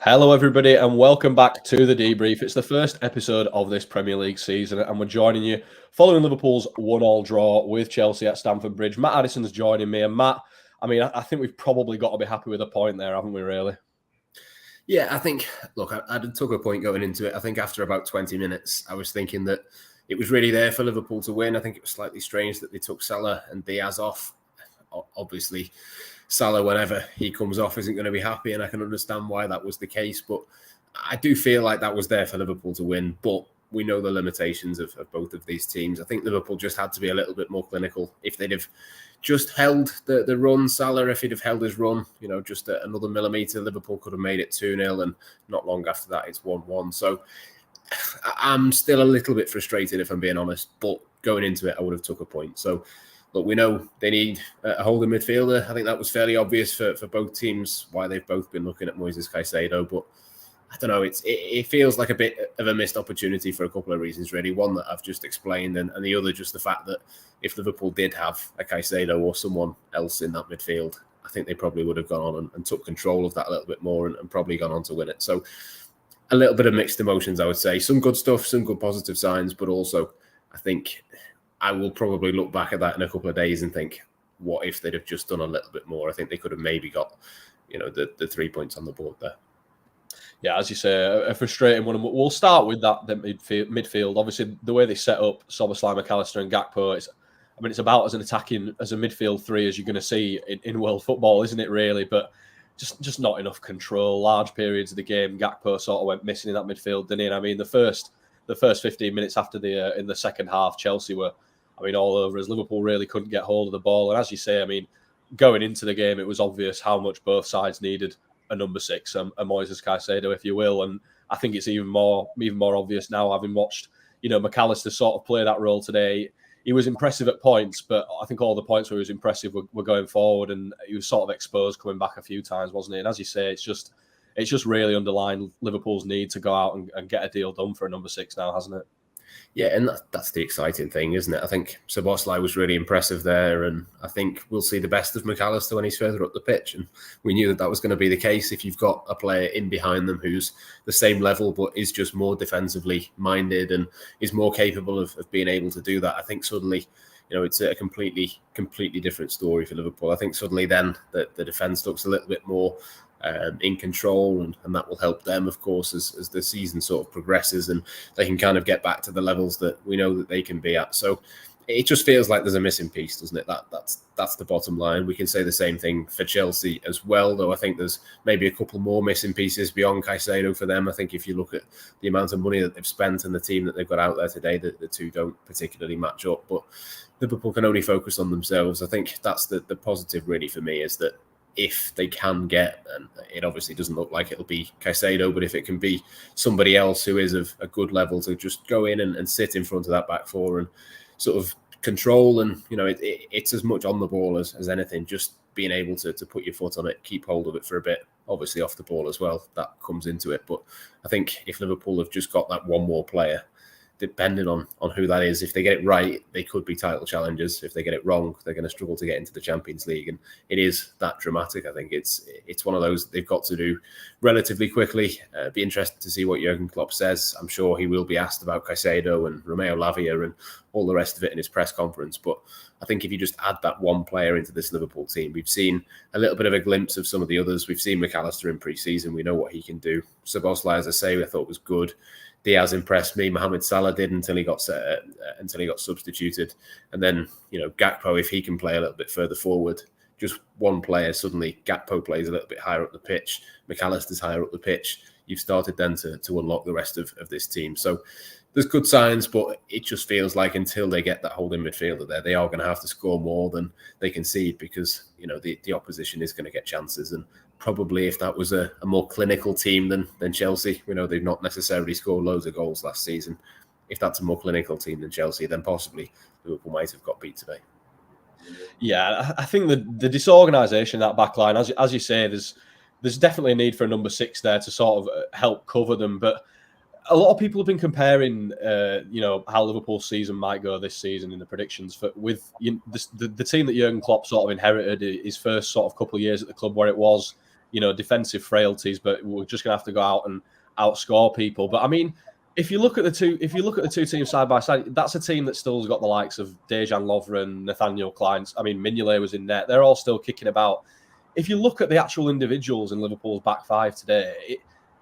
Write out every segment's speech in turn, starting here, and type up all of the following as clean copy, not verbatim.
Hello, everybody, and welcome back to the Debrief. It's the first episode of this Premier League season, and we're joining you following Liverpool's 1-1 draw with Chelsea at Stamford Bridge. Matt Addison's joining me, and Matt, I think we've probably got to be happy with a point there, haven't we, really? Yeah, I think, look, I took a point going into it. I think after about 20 minutes, I was thinking that it was really there for Liverpool to win. I think it was slightly strange that they took Salah and Diaz off. Obviously, Salah, whenever he comes off, isn't going to be happy, and I can understand why that was the case. But I do feel like that was there for Liverpool to win. But we know the limitations of both of these teams. I think Liverpool just had to be a little bit more clinical. If they'd have just held the run, Salah, if he'd have held his run, just another millimetre, Liverpool could have made it 2-0, and not long after that, it's 1-1. So I'm still a little bit frustrated, if I'm being honest, but going into it, I would have took a point. So, look, we know they need a holding midfielder. I think that was fairly obvious for both teams, why they've both been looking at Moises Caicedo, but I don't know, it feels like a bit of a missed opportunity for a couple of reasons, really. One that I've just explained, and the other just the fact that if Liverpool did have a Caicedo or someone else in that midfield, I think they probably would have gone on and took control of that a little bit more and probably gone on to win it. So a little bit of mixed emotions, I would say. Some good stuff, some good positive signs, but also I think I will probably look back at that in a couple of days and think, what if they'd have just done a little bit more? I think they could have maybe got, the 3 points on the board there. Yeah, as you say, a frustrating one. We'll start with that midfield. Obviously, the way they set up Szoboszlai, McAllister and Gakpo, it's about as an attacking, as a midfield three as you're going to see in world football, isn't it, really? But just not enough control. Large periods of the game, Gakpo sort of went missing in that midfield, didn't he? And I mean, the first 15 minutes after in the second half, Chelsea were, all over us. Liverpool really couldn't get hold of the ball. And as you say, going into the game, it was obvious how much both sides needed a number six, a Moises Caicedo, if you will. And I think it's even more obvious now, having watched, McAllister sort of play that role today. He was impressive at points, but I think all the points where he was impressive were going forward, and he was sort of exposed coming back a few times, wasn't he? And as you say, it's just really underlined Liverpool's need to go out and get a deal done for a number six now, hasn't it? Yeah, and that's the exciting thing, isn't it? I think Szoboszlai was really impressive there, and I think we'll see the best of McAllister when he's further up the pitch. And we knew that was going to be the case if you've got a player in behind them who's the same level but is just more defensively minded and is more capable of being able to do that. I think suddenly, it's a completely different story for Liverpool. I think suddenly then the defence looks a little bit more in control, and that will help them, of course, as the season sort of progresses and they can kind of get back to the levels that we know that they can be at. So it just feels like there's a missing piece, doesn't it? That's the bottom line. We can say the same thing for Chelsea as well, though I think there's maybe a couple more missing pieces beyond Caicedo for them. I think if you look at the amount of money that they've spent and the team that they've got out there today, the two don't particularly match up. But Liverpool can only focus on themselves. I think that's the positive really for me, is that if they can get, and it obviously doesn't look like it'll be Caicedo, but if it can be somebody else who is of a good level to just go in and sit in front of that back four and sort of control, and it's as much on the ball as anything, just being able to put your foot on it, keep hold of it for a bit, obviously off the ball as well, that comes into it. But I think if Liverpool have just got that one more player, depending on who that is, if they get it right, they could be title challengers. If they get it wrong, they're going to struggle to get into the Champions League. And it is that dramatic. I think it's one of those they've got to do relatively quickly. Be interested to see what Jurgen Klopp says. I'm sure he will be asked about Caicedo and Romeo Lavia and all the rest of it in his press conference. But I think if you just add that one player into this Liverpool team, we've seen a little bit of a glimpse of some of the others. We've seen McAllister in pre-season. We know what he can do. Szoboszlai, as I say, I thought was good. Diaz impressed me. Mohamed Salah did until he got substituted. And then, Gakpo, if he can play a little bit further forward, just one player, suddenly Gakpo plays a little bit higher up the pitch. McAllister's higher up the pitch. You've started then to unlock the rest of this team. So there's good signs, but it just feels like until they get that holding midfielder there, they are going to have to score more than they concede, because, the opposition is going to get chances. And probably if that was a more clinical team than Chelsea, they've not necessarily scored loads of goals last season. If that's a more clinical team than Chelsea, then possibly Liverpool might have got beat today. Yeah, I think the disorganisation, that back line, as you say, there's definitely a need for a number six there to sort of help cover them. But a lot of people have been comparing, how Liverpool's season might go this season in the predictions with the team that Jurgen Klopp sort of inherited his first sort of couple of years at the club, where it was, defensive frailties, but we're just going to have to go out and outscore people. But I mean, if you look at the two teams side by side, that's a team that still's got the likes of Dejan Lovren, Nathaniel Klein. I mean, Mignolet was in net. They're all still kicking about. If you look at the actual individuals in Liverpool's back five today,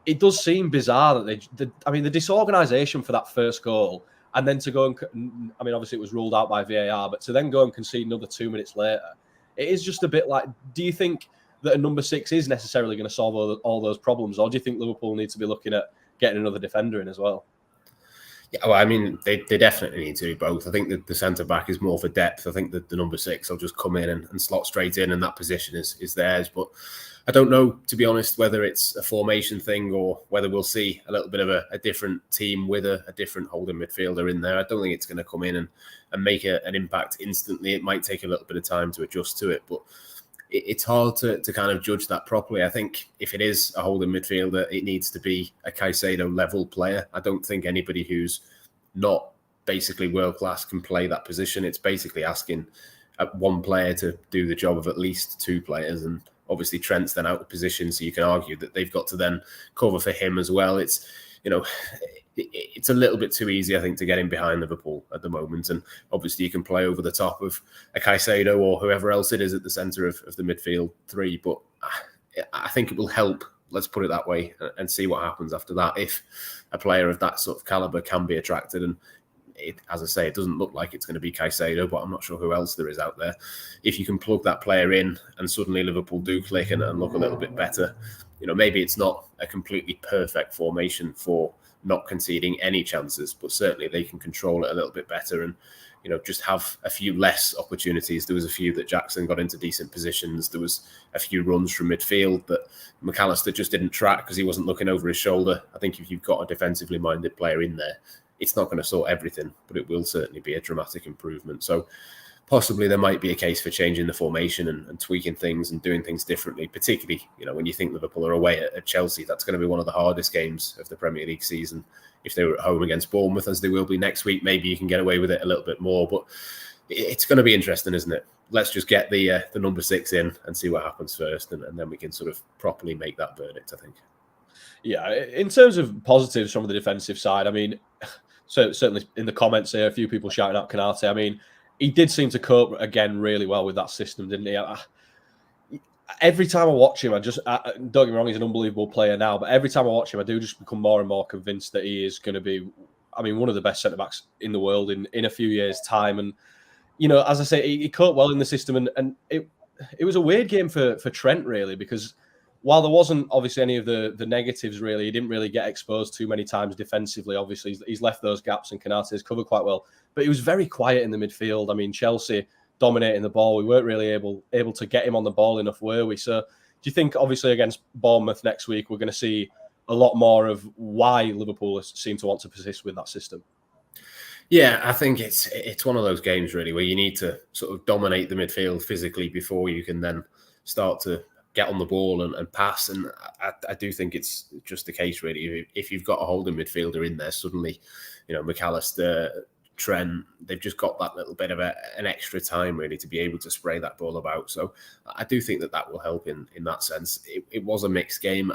it does seem bizarre that the disorganisation for that first goal, and then to go and, I mean, obviously it was ruled out by VAR, but to then go and concede another 2 minutes later, it is just a bit like, do you think that a number 6 is necessarily going to solve all those problems, or do you think Liverpool need to be looking at getting another defender in as well? Yeah, well, I mean, they definitely need to do both. I think that the centre-back is more for depth. I think that the number 6 will just come in and slot straight in, and that position is theirs. But I don't know, to be honest, whether it's a formation thing or whether we'll see a little bit of a different team with a different holding midfielder in there. I don't think it's going to come in and make an impact instantly. It might take a little bit of time to adjust to it, but it's hard to kind of judge that properly. I think if it is a holding midfielder, it needs to be a Caicedo level player. I don't think anybody who's not basically world class can play that position. It's basically asking one player to do the job of at least 2 players, and obviously Trent's then out of position, so you can argue that they've got to then cover for him as well. It's it's a little bit too easy, I think, to get in behind Liverpool at the moment. And obviously you can play over the top of a Caicedo or whoever else it is at the centre of the midfield 3. But I think it will help, let's put it that way, and see what happens after that. If a player of that sort of calibre can be attracted, and as I say, it doesn't look like it's going to be Caicedo, but I'm not sure who else there is out there. If you can plug that player in and suddenly Liverpool do click and look a little bit better, maybe it's not a completely perfect formation for not conceding any chances, but certainly they can control it a little bit better and, just have a few less opportunities. There was a few that Jackson got into decent positions. There was a few runs from midfield that McAllister just didn't track because he wasn't looking over his shoulder. I think if you've got a defensively minded player in there, it's not going to sort everything, but it will certainly be a dramatic improvement. So possibly there might be a case for changing the formation and tweaking things and doing things differently, particularly, when you think Liverpool are away at Chelsea. That's going to be one of the hardest games of the Premier League season. If they were at home against Bournemouth, as they will be next week, maybe you can get away with it a little bit more. But it's going to be interesting, isn't it? Let's just get the number 6 in and see what happens first, and then we can sort of properly make that verdict, I think. Yeah, in terms of positives from the defensive side, I mean, so certainly in the comments here, a few people shouting out Canate. I mean, he did seem to cope again really well with that system, didn't he? Every time I watch him, don't get me wrong, he's an unbelievable player now, but every time I watch him, I do just become more and more convinced that he is going to be, one of the best centre-backs in the world in a few years' time. And, as I say, he coped well in the system, and it was a weird game for Trent, really, because while there wasn't obviously any of the negatives, really, he didn't really get exposed too many times defensively. Obviously, he's left those gaps, and Canate's covered quite well. But he was very quiet in the midfield. I mean, Chelsea dominating the ball. We weren't really able to get him on the ball enough, were we? So do you think, obviously, against Bournemouth next week, we're going to see a lot more of why Liverpool seem to want to persist with that system? Yeah, I think it's one of those games, really, where you need to sort of dominate the midfield physically before you can then start to get on the ball and pass. And I do think it's just the case, really. If you've got a holding midfielder in there, suddenly, McAllister, Trent, they've just got that little bit of an extra time, really, to be able to spray that ball about. So I do think that will help in that sense. It was a mixed game.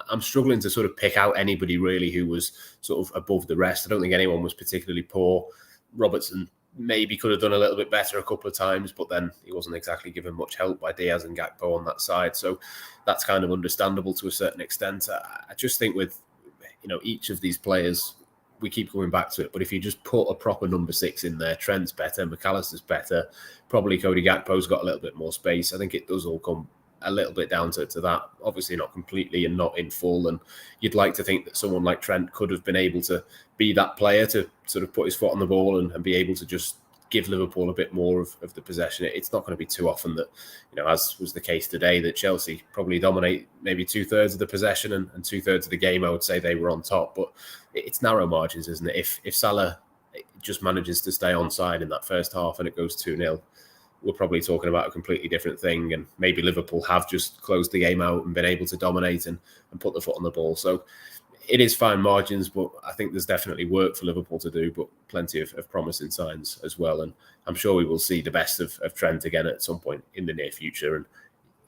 I'm struggling to sort of pick out anybody, really, who was sort of above the rest. I don't think anyone was particularly poor. Robertson maybe could have done a little bit better a couple of times, but then he wasn't exactly given much help by Diaz and Gakpo on that side. So that's kind of understandable to a certain extent. I just think with, each of these players, we keep going back to it, but if you just put a proper number 6 in there, Trent's better, McAllister's better, probably Cody Gakpo's got a little bit more space. I think it does all come a little bit down to that. Obviously not completely and not in full, and you'd like to think that someone like Trent could have been able to be that player to sort of put his foot on the ball and be able to just give Liverpool a bit more of the possession. It's not going to be too often that, as was the case today, that Chelsea probably dominate maybe 2/3 of the possession and 2/3 of the game. I would say they were on top, but it's narrow margins, isn't it? If Salah just manages to stay onside in that first half and it goes 2-0, we're probably talking about a completely different thing. And maybe Liverpool have just closed the game out and been able to dominate and put the foot on the ball. So it is fine margins, but I think there's definitely work for Liverpool to do, but plenty of promising signs as well. And I'm sure we will see the best of Trent again at some point in the near future. And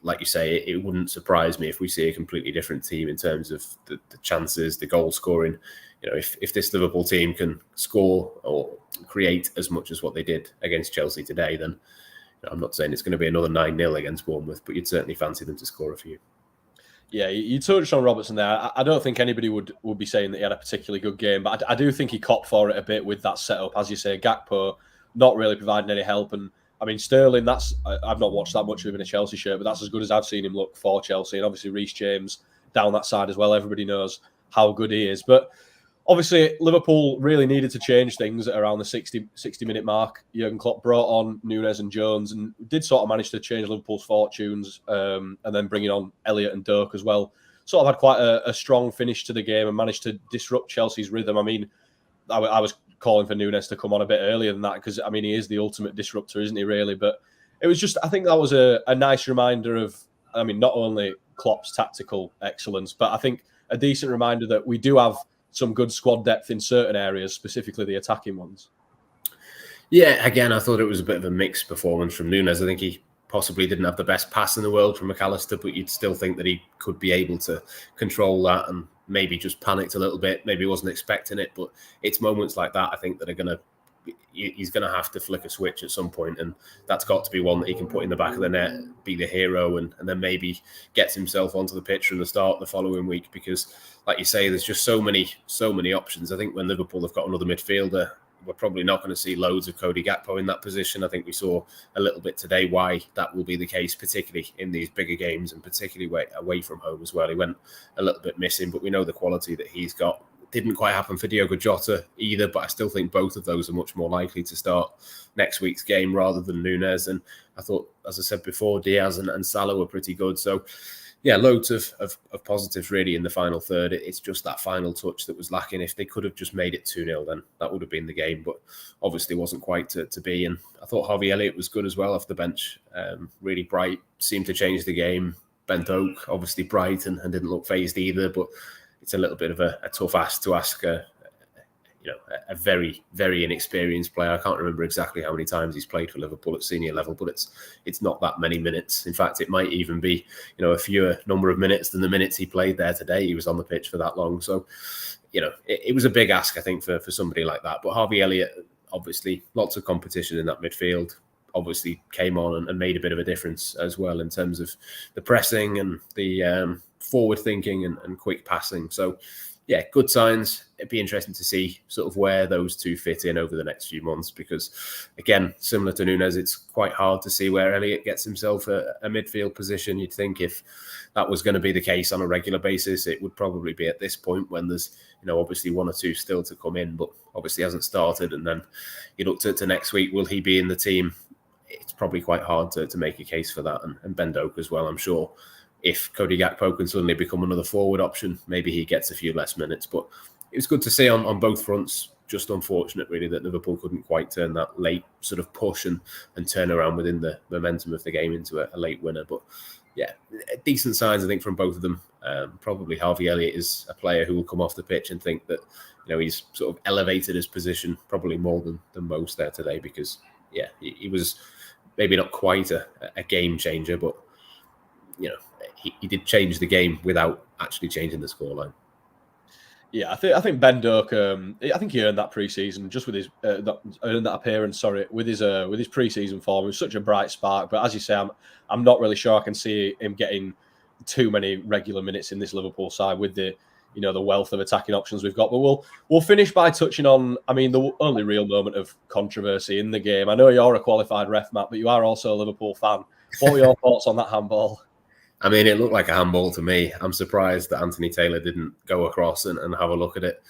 like you say, it wouldn't surprise me if we see a completely different team in terms of the chances, the goal scoring. If this Liverpool team can score or create as much as what they did against Chelsea today, then I'm not saying it's going to be another 9-0 against Bournemouth, but you'd certainly fancy them to score a few. Yeah, you touched on Robertson there. I don't think anybody would be saying that he had a particularly good game, but I do think he copped for it a bit with that setup. As you say, Gakpo not really providing any help. And I mean, Sterling, I've not watched that much of him in a Chelsea shirt, but that's as good as I've seen him look for Chelsea. And obviously Reece James down that side as well. Everybody knows how good he is. But obviously, Liverpool really needed to change things at around the 60-minute mark. Jurgen Klopp brought on Núñez and Jones and did sort of manage to change Liverpool's fortunes, and then bringing on Elliott and Doak as well. Sort of had quite a strong finish to the game and managed to disrupt Chelsea's rhythm. I mean, I was calling for Núñez to come on a bit earlier than that because, I mean, he is the ultimate disruptor, isn't he, really? But it was just, I think that was a nice reminder of, I mean, not only Klopp's tactical excellence, but I think a decent reminder that we do have some good squad depth in certain areas, specifically the attacking ones. Yeah, again, I thought it was a bit of a mixed performance from Núñez. I think he possibly didn't have the best pass in the world from McAllister, but you'd still think that he could be able to control that and maybe just panicked a little bit. Maybe he wasn't expecting it, but it's moments like that, I think, that he's going to have to flick a switch at some point, and that's got to be one that he can put in the back of the net, be the hero, and then maybe gets himself onto the pitch from the start the following week, because like you say, there's just so many options. I think when Liverpool have got another midfielder, we're probably not going to see loads of Cody Gakpo in that position. I think we saw a little bit today why that will be the case, particularly in these bigger games and particularly away from home as well. He went a little bit missing, but we know the quality that he's got. Didn't quite happen for Diogo Jota either, but I still think both of those are much more likely to start next week's game rather than Núñez. And I thought, as I said before, Diaz and Salah were pretty good. So, yeah, loads of positives really in the final third. It's just that final touch that was lacking. If they could have just made it 2-0, then that would have been the game, but obviously wasn't quite to be. And I thought Harvey Elliott was good as well off the bench. Really bright, seemed to change the game. Ben Doak, obviously bright and didn't look phased either, but it's a little bit of a tough ask to ask a very, very inexperienced player. I can't remember exactly how many times he's played for Liverpool at senior level, but it's not that many minutes. In fact, it might even be a fewer number of minutes than the minutes he played there today. He was on the pitch for that long. So, it was a big ask, I think, for somebody like that. But Harvey Elliott, obviously, lots of competition in that midfield. Obviously came on and made a bit of a difference as well in terms of the pressing and the forward thinking and quick passing. So, yeah, good signs. It'd be interesting to see sort of where those two fit in over the next few months because, again, similar to Núñez, it's quite hard to see where Elliott gets himself a midfield position. You'd think if that was going to be the case on a regular basis, it would probably be at this point when there's, obviously one or two still to come in, but obviously hasn't started. And then you look to next week, will he be in the team? It's probably quite hard to make a case for that. And Ben Doak as well, I'm sure. If Cody Gakpo can suddenly become another forward option, maybe he gets a few less minutes. But it was good to see on both fronts. Just unfortunate, really, that Liverpool couldn't quite turn that late sort of push and turn around within the momentum of the game into a late winner. But yeah, decent signs, I think, from both of them. Probably Harvey Elliott is a player who will come off the pitch and think that he's sort of elevated his position probably more than most there today because, yeah, he was maybe not quite a game changer, but he did change the game without actually changing the scoreline. Yeah, I think Ben Doak. I think he earned that pre-season just with his earned that appearance. Sorry, with his pre-season form. It was such a bright spark. But as you say, I'm not really sure I can see him getting too many regular minutes in this Liverpool side with the the wealth of attacking options we've got. But we'll finish by touching on, I mean, the only real moment of controversy in the game. I know you're a qualified ref, Matt, but you are also a Liverpool fan. What were your thoughts on that handball? I mean, it looked like a handball to me. I'm surprised that Anthony Taylor didn't go across and have a look at it.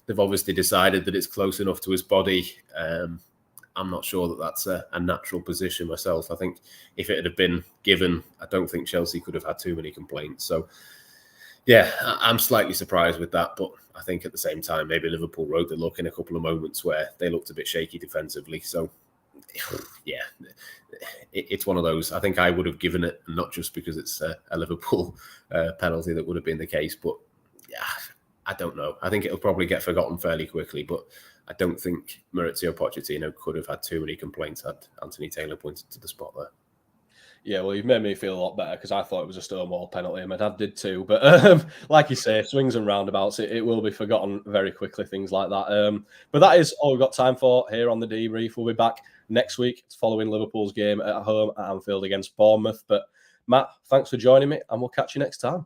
They've obviously decided that it's close enough to his body. I'm not sure that that's a natural position myself. I think if it had been given, I don't think Chelsea could have had too many complaints. So, yeah, I'm slightly surprised with that. But I think at the same time, maybe Liverpool rode the luck in a couple of moments where they looked a bit shaky defensively. So, yeah, it's one of those. I think I would have given it, not just because it's a Liverpool penalty that would have been the case, but yeah, I don't know. I think it'll probably get forgotten fairly quickly, but I don't think Mauricio Pochettino could have had too many complaints had Anthony Taylor pointed to the spot there. Yeah, well, you've made me feel a lot better because I thought it was a Stonewall penalty, and my dad did too. But like you say, swings and roundabouts, it will be forgotten very quickly, things like that. But that is all we've got time for here on the debrief. We'll be back next week following Liverpool's game at home at Anfield against Bournemouth. But Matt, thanks for joining me, and we'll catch you next time.